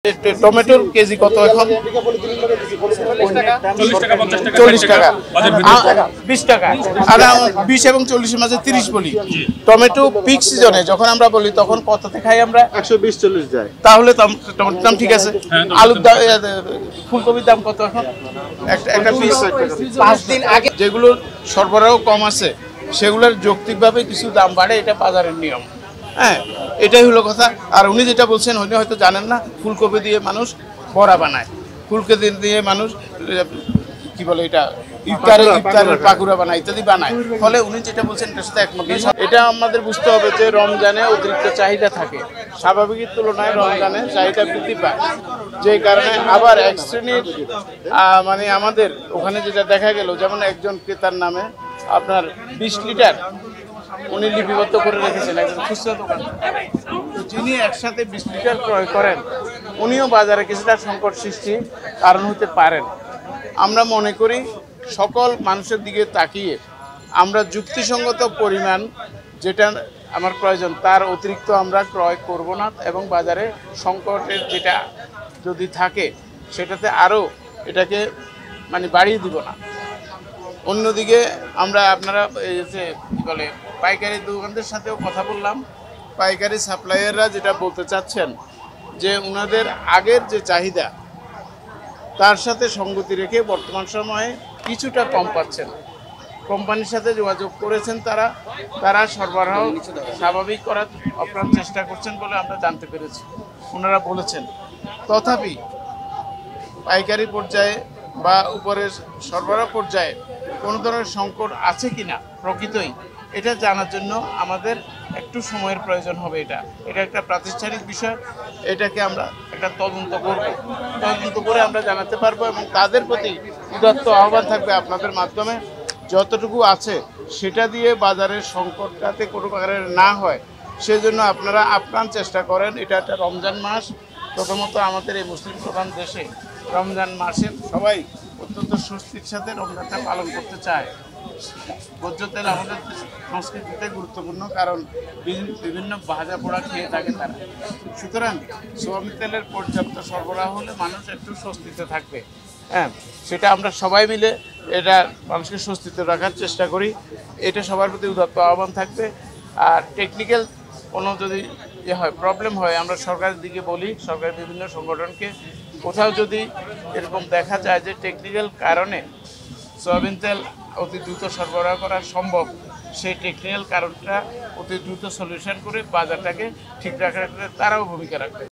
টমেটোর কেজি কত এখন? 40 টাকা, 20 টাকা, আর 20 এবং 40-এর মাঝে 30 বলি। টমেটো পিক সিজনে যখন আমরা বলি তখন কততে খাই আমরা? 120-40 যায়। তাহলে টমেটোর দাম ঠিক আছে। আলুর দাম, ফুলকপির দাম কত এখন? একটা পিস 5 দিন আগে যেগুলো সরবরাহ কম আছে সেগুলোর যৌক্তিকভাবে কিছু দাম বাড়ে, এটা বাজারের নিয়ম। হ্যাঁ, এটাই হলো কথা। আর উনি যেটা বলছেন উনি হয়তো জানেন না, ফুলকপি দিয়ে মানুষ বড়া বানায়, ফুলকপি দিয়ে মানুষ কি বলে এটা ইফতারের পাকুড়া বানায়, ইত্যাদি বানায়। ফলে উনি যেটা বলছেন এটার সাথে একমত। এটা আমাদের বুঝতে হবে যে রমজানে অতিরিক্ত চাহিদা থাকে, স্বাভাবিকের তুলনায় রমজানে চাহিদা বৃদ্ধি পায়, যে কারণে আবার এক শ্রেণীর মানে আমাদের ওখানে যেটা দেখা গেল, যেমন একজন ক্রেতার নামে আপনার 20 লিটার উনি লিপিবদ্ধ করে রেখেছেন, একজন খুচরা দোকান, যিনি একসাথে 20 লিটার ক্রয় করেন উনিও বাজারে কিছুটা সংকট সৃষ্টি কারণ হতে পারেন। আমরা মনে করি সকল মানুষের দিকে তাকিয়ে আমরা যুক্তিসঙ্গত পরিমাণ যেটা আমার প্রয়োজন তার অতিরিক্ত আমরা ক্রয় করব না, এবং বাজারে সংকটের যেটা যদি থাকে সেটাতে আরও এটাকে মানে বাড়িয়ে দিব না। অন্যদিকে আমরা আপনারা এই যে কী বলে পাইকারি দোকানদের সাথেও কথা বললাম, পাইকারি সাপ্লায়াররা যেটা বলতে চাচ্ছেন যে ওনাদের আগের যে চাহিদা তার সাথে সঙ্গতি রেখে বর্তমান সময়ে কিছুটা কম পাচ্ছেন। কোম্পানির সাথে যোগাযোগ করেছেন, তারা সরবরাহ স্বাভাবিক করার আপ্রাণ চেষ্টা করছেন বলে আমরা জানতে পেরেছি, ওনারা বলেছেন। তথাপি পাইকারি পর্যায়ে বা উপরের সরবরাহ পর্যায়ে কোনো ধরনের সংকট আছে কি না প্রকৃতই এটা জানার জন্য আমাদের একটু সময়ের প্রয়োজন হবে। এটা একটা প্রাতিষ্ঠানিক বিষয়, এটাকে আমরা একটা তদন্ত করে আমরা জানাতে পারবো, এবং তাদের প্রতি উদাত্ত আহ্বান থাকবে আপনাদের মাধ্যমে যতটুকু আছে সেটা দিয়ে বাজারের সংকটটাতে কোনো প্রকারের না হয় সেজন্য আপনারা আপ্রাণ চেষ্টা করেন। এটা একটা রমজান মাস, প্রথমত আমাদের এই মুসলিম প্রধান দেশে রমজান মাসে সবাই অত্যন্ত স্বস্তির সাথে রমজানটা পালন করতে চায়। ভোজ্য তেল আমাদের সংস্কৃতিতে গুরুত্বপূর্ণ, কারণ বিভিন্ন ভাজা পোড়া খেয়ে থাকে তারা। সুতরাং সোয়াবিন তেলের পর্যাপ্ত সরবরাহ হলে মানুষ একটু স্বস্তিতে থাকবে। হ্যাঁ, সেটা আমরা সবাই মিলে এটা মানুষকে স্বস্তিতে রাখার চেষ্টা করি, এটা সবার প্রতি উদাত্ত আহ্বান থাকবে। আর টেকনিক্যাল কোনো যদি হয় প্রবলেম হয় আমরা সরকারের দিকে বলি, সরকারের বিভিন্ন সংগঠনকে, কোথাও যদি এরকম দেখা যায় যে টেকনিক্যাল কারণে সয়াবিন তেল অতি দ্রুত সরবরাহ করা সম্ভব, সেই টেকনিক্যাল কারণটা অতি দ্রুত সলিউশন করে বাজারটাকে ঠিক রাখার তারাও ভূমিকা রাখবে।